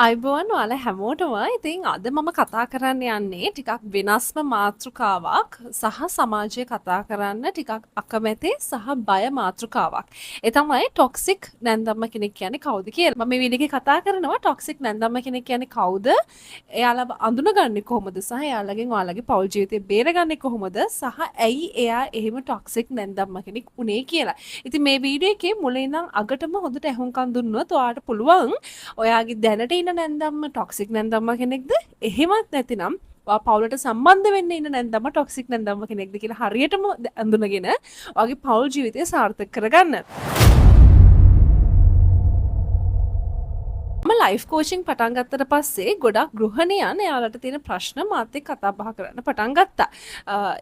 අයිබෝන් ඔයාලා හැමෝටම ඉතින් අද මම කතා කරන්න යන්නේ ටිකක් වෙනස්ම මාතෘකාවක් සහ සමාජය කතා කරන්න ටිකක් අකමැති සහ බය මාතෘකාවක්. ඒ තමයි ටොක්සික් නැන්දම්ම කෙනෙක් කියන්නේ කවුද කියලා. මම මේ වීඩියෝ එකේ කතා කරනවා ටොක්සික් නැන්දම්ම කෙනෙක් කියන්නේ කවුද? එයාලව අඳුනගන්නේ කොහොමද සහ එයාලගෙන් ඔයාලගේ පෞල් ජීවිතේ බේරගන්නේ කොහොමද සහ ඇයි එයා එහෙම ටොක්සික් නැන්දම්ම කෙනෙක් උනේ කියලා. ඉතින් මේ වීඩියෝ එකේ මුලින් ඉඳන් අගටම හොඳට ඇහුම්කන් දුන්නොත් ඔයාලට පුළුවන් ඔයාගේ දැනට ඉන්න නැන්දම්ම ටොක්සික් නැන්දම්ම කෙනෙක්ද එහෙමත් නැතිනම් පවුලට සම්බන්ධ වෙන්න ඉන්න නැන්දම්ම ටොක්සික් නැන්දම්ම කෙනෙක්ද කියලා හරියටම අඳුනගෙන ඔයාගේ පවුල් ජීවිතය සාර්ථක කරගන්න. මම ලයිෆ් කෝචින් පටන් ගත්තට පස්සේ ගොඩක් ගෘහණියන් එයාලට තියෙන ප්‍රශ්න මාත් එක්ක කතා බහ කරන්න පටන් ගත්තා.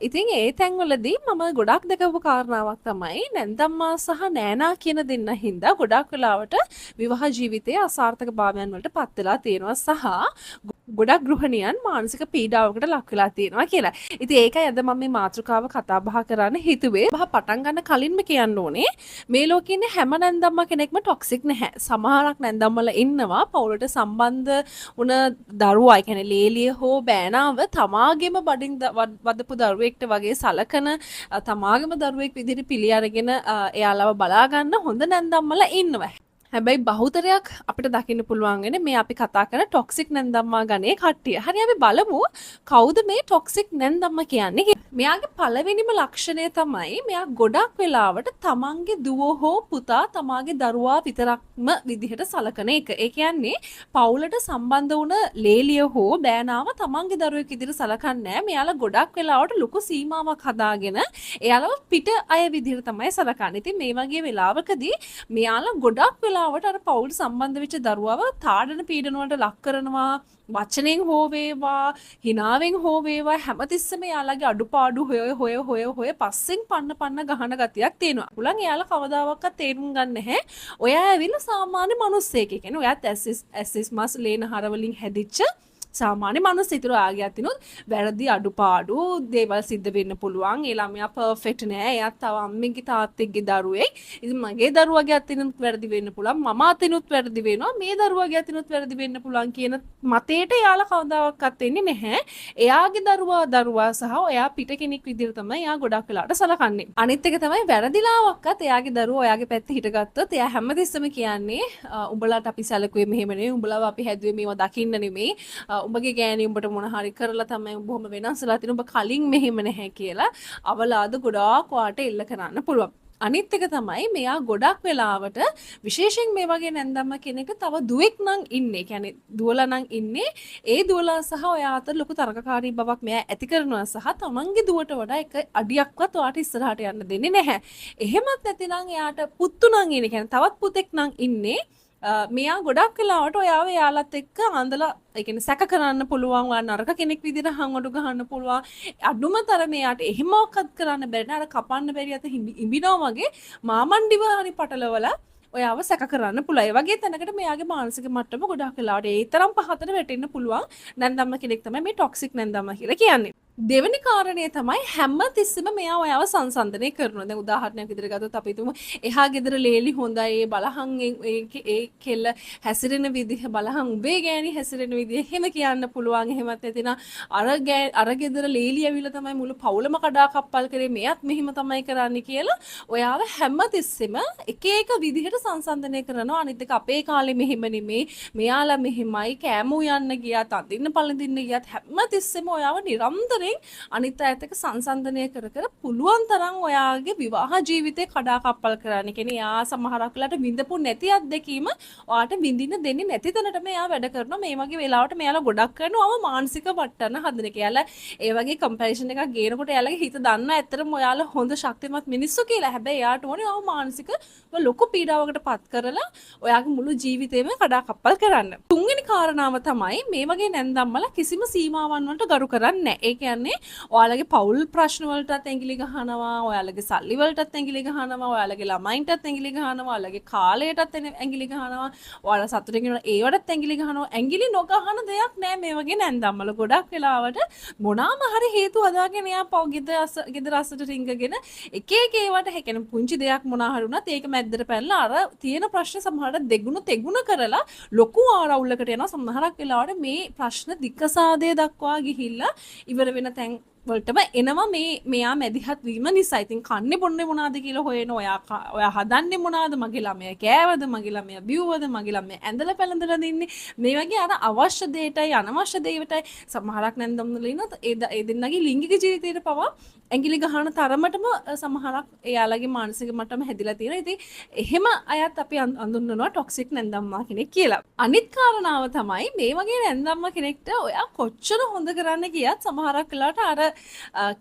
ඉතින් ඒ තැන්වලදී මම ගොඩක් දැකපු කාරණාවක් තමයි නැන්දම්මා සහ නෑනා කියන දෙන්න හින්දා ගොඩක් වෙලාවට විවාහ ජීවිතයේ අසාර්ථක භාවයන් වලට පත් වෙලා තියෙනවා සහ ගොඩක් ගෘහණියන් මානසික පීඩාවකට ලක් වෙලා තියෙනවා කියලා. ඉතින් ඒකයි අද මම මේ මාතෘකාව කතා බහ කරන්න හිතුවේ. පටන් ගන්න කලින්ම කියන්න ඕනේ මේ ලෝකේ ඉන්න හැම නැන්දම්මා කෙනෙක්ම ටොක්සික් නැහැ. සමහරක් නැන්දම්මලා ඉන්නවා පවුලට සම්බන්ධ වුණ දරුවා, ඒ කියන්නේ ලේලිය හෝ බෑනාව තමාගේම බඩින් වදපු දරුවෙක්ට වගේ සලකන තමාගේම දරුවෙක් විදිහට පිළි අරගෙන එයාලව බලා ගන්න හොඳ නැන්දම්මලා ඉන්නවා. හැබැයි බහුතරයක් අපිට දකින්න පුළුවන් වෙන්නේ මේ අපි කතා කරන ටොක්සික් නැන්දම්මා ගණේ කට්ටිය. හරි අපි බලමු කවුද මේ ටොක්සික් නැන්දම්මා කියන්නේ. මෙයාගේ පළවෙනිම ලක්ෂණය තමයි මෙයා ගොඩක් වෙලාවට තමන්ගේ දුව හෝ පුතා තමාගේ දරුවා විතරක්ම විදිහට සලකන එක. ඒ කියන්නේ පවුලට සම්බන්ධ වුණ ලේලිය හෝ බෑනාව තමන්ගේ දරුවෙක් විදිහට සලකන්නේ නැහැ. මෙයාලා ගොඩක් වෙලාවට ලොකු සීමාවක් හදාගෙන එයාලව පිට අය විදිහට තමයි සලකන්නේ. ඉතින් මේ වගේ වෙලාවකදී මෙයාලා ගොඩක් වෙලාවට අර පවුල් සම්බන්ධ වෙච්ච දරුවව තාඩන පීඩන වලට ලක් කරනවා, වචනෙන් හෝ වේවා හිනාවෙන් හෝ වේවා හැමතිස්සෙම යාළගේ අඩුපාඩු හොය පස්සෙන් පන්න ගහන ගතියක් තියෙනවා. උලන් යාලා කවදාවත් තේරුම් ගන්න නැහැ. ඔයා ඇවිල්ලා සාමාන්‍ය මිනිස්සෙක්. ඒ කියන්නේ ඔයාත් ඇස් මස් ලේන හර වලින් හැදිච්ච සාමාන්‍ය මනුස්ස. ඉතුරු ආගේ අතිනුත් වැරදි අඩුපාඩු දේවල් සිද්ධ වෙන්න පුළුවන්. ඒ ළමයා පර්ෆෙක්ට් නෑ. එයාත් තව අම්මගේ තාත්තෙක්ගේ දරුවෙක්. ඉතින් මගේ දරුවාගේ අතිනුත් වැරදි වෙන්න පුළුවන්. මම අතිනුත් වැරදි වෙනවා. මේ දරුවාගේ අතිනුත් වැරදි වෙන්න පුළුවන් කියන මතයට එයාලා කවදාවත් එන්නේ නැහැ. එයාගේ දරුවා සහ එයා පිට කෙනෙක් විදිහට තමයි එයා ගොඩක් වෙලාට සලකන්නේ. අනිත් එක තමයි වැරදිලාවක්වත් එයාගේ දරුවා එයාගේ පැත්තේ හිටගත්තොත් එයා හැමතිස්සෙම කියන්නේ උඹලාට අපි සැලකුවේ මෙහෙම නෙවෙයි. උඹලාව අපි හැදුවේ මේවා දකින්න නෙමෙයි. උඹගේ ගෑණි උඹට මොන හරි කරලා තමයි උඹ බොහොම වෙනස්ලා තියෙන උඹ කලින් මෙහෙම නැහැ කියලා අවලාද ගොඩාක් වාට එල්ල කරන්න පුළුවන්. අනිත් එක තමයි මෙයා ගොඩක් වෙලාවට විශේෂයෙන් මේ වගේ නැන්දම්ම කෙනෙක් තව දුවෙක් නම් ඉන්නේ. කියන්නේ දුවලා නම් ඉන්නේ. ඒ දුවලා සහ ඔයා අතර ලොකු තරකකාරී බවක් මෙයා ඇති කරනවා සහ තමන්ගේ දුවට වඩා එක අඩියක්වත් ඔයාට ඉස්සරහට යන්න දෙන්නේ නැහැ. එහෙමත් නැතිනම් එයාට පුතු නම් ඉන්නේ. කියන්නේ තවත් පුතෙක් නම් ඉන්නේ. මෙයා ගොඩක් වෙලාවට ඔයාව එයාලත් එක්ක අඳලා ඒ කියන්නේ සැක කරන්න පුළුවන්. ඔයා නරක කෙනෙක් විදිහට හංගඩු ගහන්න පුළුවන්. අඩුම තරමේ මෙයාට එහෙම මොකක්ද කරන්න බැරි නේද? අර කපන්න බැරි අත ඉඹිනවා වගේ මාමණ්ඩිව හරි පටලවලා ඔයාව සැක කරන්න පුළුවන්. ඒ වගේ තැනකට මෙයාගේ මානසික මට්ටම ගොඩක් වෙලාවට ඒ තරම් පහතට වැටෙන්න පුළුවන් නැන්දම්ම කෙනෙක් තමයි මේ ටොක්සික් නැන්දම්ම කියලා කියන්නේ. දෙවෙනි කාරණය තමයි හැම තිස්සෙම මෙයා ඔයාව සංසන්දනය කරනවා. දැන් උදාහරණයක් විදිහට ගත්තොත් අපි හිතමු එහා ගෙදර ලේලි හොඳයි බලහන් ඒ කෙල්ල හැසිරෙන විදිහ බලහන් උඹේ ගෑණි හැසිරෙන විදිහ එහෙම කියන්න පුළුවන්. එහෙමත් නැතිනම් අර ගෙදර ලේලි ඇවිල්ලා තමයි මුළු පවුලම කඩා කප්පල් කරේ මෙයත් මෙහෙම තමයි කරන්නේ කියලා ඔයාව හැම තිස්සෙම එක එක විදිහට සංසන්දනය කරනවා. අනිත් එක අපේ කාලේ මෙහෙම නෙමෙයි. මෙයාලා මෙහෙමයි කෑමෝ යන්න ගියත් අඳින්න පළඳින්න ගියත් හැම තිස්සෙම ඔයාව නිරන්තරයෙන් අනිත් අයත් එක්ක සංසන්දනය කර පුළුවන් තරම් ඔයාගේ විවාහ ජීවිතේ කඩා කප්පල් කරන්න. කියන්නේ යා සමහරක් වෙලාවට විඳපු නැති අත්දැකීම ඔයාට විඳින්න දෙන්නේ නැති තැනට මෙයා වැඩ කරනවා. මේ වගේ වෙලාවට මෙයාලා ගොඩක් කරනවම මානසික වට්ටන හදන එක. එයාලා ඒ වගේ කම්පැරිසන් එකක් ගේනකොට එයාලගේ හිත දන්නා ඇත්තටම ඔයාලා හොඳ ශක්තිමත් මිනිස්සු කියලා. හැබැයි එයාට ඕනේ ඔයාව මානසික ලොකු පීඩාවකට පත් කරලා ඔයාගේ මුළු ජීවිතේම කඩා කප්පල් කරන්න. තුන්වෙනි කාරණාව තමයි මේ වගේ නැන්දම්මලා කිසිම සීමාවන් වලට ගරු කරන්නේ නැහැ. ඒ කියන්නේ ඔයාලගේ පවුල් ප්‍රශ්න වලටත් ඇඟිලි ගහනවා, ඔයාලගේ සල්ලි වලටත් ඇඟිලි ගහනවා, ඔයාලගේ ළමයින්ටත් ඇඟිලි ගහනවා, ඔයාලගේ කාලයටත් ඇඟිලි ගහනවා, ඔයාලා සතුටින් ඉන්න ඒවටත් ඇඟිලි ගහනවා. ඇඟිලි නොගහන දෙයක් නෑ මේ වගේ නැන්දම්මල. ගොඩක් වෙලාවට මොනාම හරි හේතු හදාගෙන එයා ගෙදර අස්සට රිංගගෙන එක එක ඒවට හැකෙන පුංචි දෙයක් මොනා හරි වුණත් ඒක මැද්දට පැනලා අර තියෙන ප්‍රශ්න සමහරට දෙගුණ තෙගුණ කරලා ලොකු ආරවුලකට යනවා. සමහරක් වෙලාවට මේ ප්‍රශ්න දික්කසාදය දක්වා ගිහිල්ලා ඉවර වෙන තැන් වලටම එනවා මෙයා මැදිහත් වීම නිසා. ඉතින් කන්නේ බොන්නේ මොනවද කියලා හොයන ඔයා හදන්නේ මොනවද, මගේ ළමයා කෑවද, මගේ ළමයා බිව්වද, මගේ ළමයා ඇඳලා පැළඳලා දින්නේ, මේ වගේ අර අවශ්‍ය දෙයටයි අනවශ්‍ය දෙයටයි සමහරක් නැන්දම්වල ඉන්නත් ඒ දෙන්නගේ ලිංගික ජීවිතේට පවා ඇඟිලි ගහන තරමටම සමහරක් එයාලගේ මානසික මට්ටම හැදිලා තියෙනවා. ඉතින් එහෙම අයත් අපි අඳුන්වනවා ටොක්සික් නැන්දම්මා කෙනෙක් කියලා. අනිත් කාරණාව තමයි මේ වගේ නැන්දම්මා කෙනෙක්ට ඔයා කොච්චර හොඳ කරන්න ගියත් සමහරක් වෙලාවට අර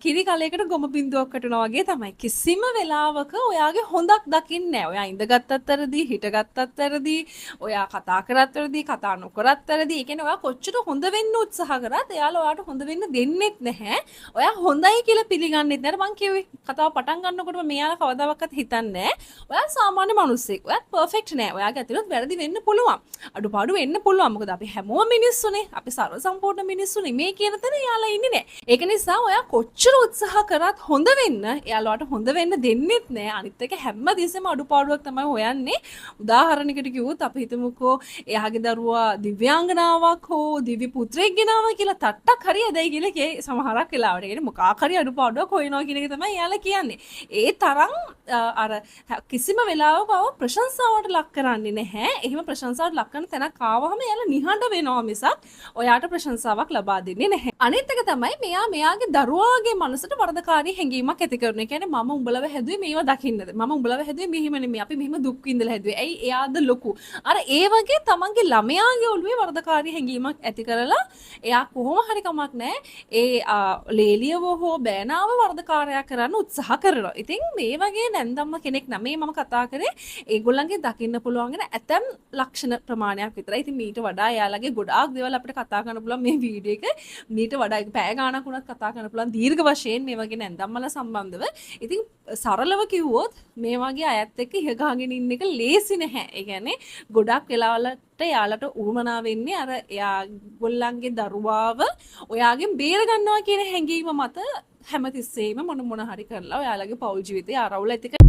කිරි කලයකට ගොම බින්දුවක් වටනවා වගේ තමයි. කිසිම වෙලාවක ඔයාගේ හොඳක් දකින්නේ නැහැ. ඔයා ඉඳගත්තත් වැරදි, හිටගත්තත් වැරදි, ඔයා කතා කරත් වැරදි, කතා නොකරත් වැරදි. ඒ කියන්නේ ඔයා කොච්චර හොඳ වෙන්න උත්සාහ කරත් එයාලා ඔයාට හොඳ වෙන්න දෙන්නෙත් නැහැ. ඔයා හොඳයි කියලා පිළිගන්නෙත් නැහැ. මං කිව්වේ කතාව පටන් ගන්නකොටම මෙයාලා කවදාවත් හිතන්නේ නැහැ ඔයා සාමාන්‍ය මිනිස්සෙක්. ඔයා පර්ෆෙක්ට් නෑ. ඔයාගේ ඇතුළත් වැරදි වෙන්න පුළුවන්. අඩුපාඩු වෙන්න පුළුවන්. මොකද අපි හැමෝම මිනිස්සුනේ. අපි සර්ව සම්පූර්ණ මිනිස්සුනේ. මේ කියන තැන එයාලා ඉන්නේ නැහැ. ඒක නිසා ඔයා කොච්චර උත්සාහ කරත් හොඳ වෙන්න එයාලට හොඳ වෙන්න දෙන්නෙත් නෑ. අනිත් එක හැම තිස්සෙම අඩුපාඩුවක් තමයි හොයන්නේ. උදාහරණයකට කිව්වොත් අපි හිතමුකෝ එයාගේ දරුවා දිව්‍යාංගනාවක් හෝ දිව්‍ය පුත්‍රයෙක් ගෙනාවා කියලා තට්ටක් හරි ඇදයි කියලා සමහරක් වෙලාවට කියන්නේ මොකක් හරි අඩුපාඩුවක් හොයනවා කියන එක තමයි එයාලා කියන්නේ. ඒ තරම් අර කිසිම වෙලාවක ප්‍රශංසාවට ලක් කරන්නේ නැහැ. එහෙම ප්‍රශංසාවට ලක් කරන තැනක් ආවම එයාලා නිහඬ වෙනවා මිසක් ඔයාට ප්‍රශංසාවක් ලබා දෙන්නේ නැහැ. අනිත් එක තමයි මෙයාගේ දරුවාගේ මනසට වරදකාරී හැඟීමක් ඇති කරන. ඒ කියන්නේ මම උඹලව හැදුවේ මේව දකින්නද? මම උඹලව හැදුවේ මෙහිම නෙමෙයි. අපි මෙහිම දුක් විඳලා හැදුවේ. ඇයි එයාද ලොකු? අර ඒ වගේ තමන්ගේ ළමයාගේ ඔළුවේ වරදකාරී හැඟීමක් ඇති කරලා එයා කොහොම හරි කමක් නැහැ. ඒ ලේලියව හෝ බෑනාව වරදකාරයා කරන්න උත්සාහ කරනවා. ඉතින් මේ වගේ නැන්දම්ම කෙනෙක් නෙමෙයි මම කතා කරේ. ඒගොල්ලන්ගේ දකින්න පුළුවන් වෙන ඇතම් ලක්ෂණ ප්‍රමාණයක් විතරයි. ඉතින් මීට වඩා එයාලගේ ගොඩාක් දේවල් අපිට කතා කරන්න පුළුවන් මේ වීඩියෝ එක. මීට වඩා පැය ගාණක් උනත් කතා කරන්න පුළුවන් දීර්ඝ වශයෙන් මේ වගේ නැන්දම්මල සම්බන්ධව. ඉතින් සරලව කිව්වොත් මේ වගේ අයත් එක්ක ඉහගාගෙන ඉන්න එක ලේසි නැහැ. ඒ කියන්නේ ගොඩක් වෙලාවලට යාලට උරුමනා වෙන්නේ අර එයාගොල්ලන්ගේ දරුවාව ඔයාගෙන් බේර ගන්නවා කියන හැඟීම මත හැමතිස්සෙම මොන හරි කරලා ඔයාලගේ පෞල් ජීවිතේ ආරවුල ඇති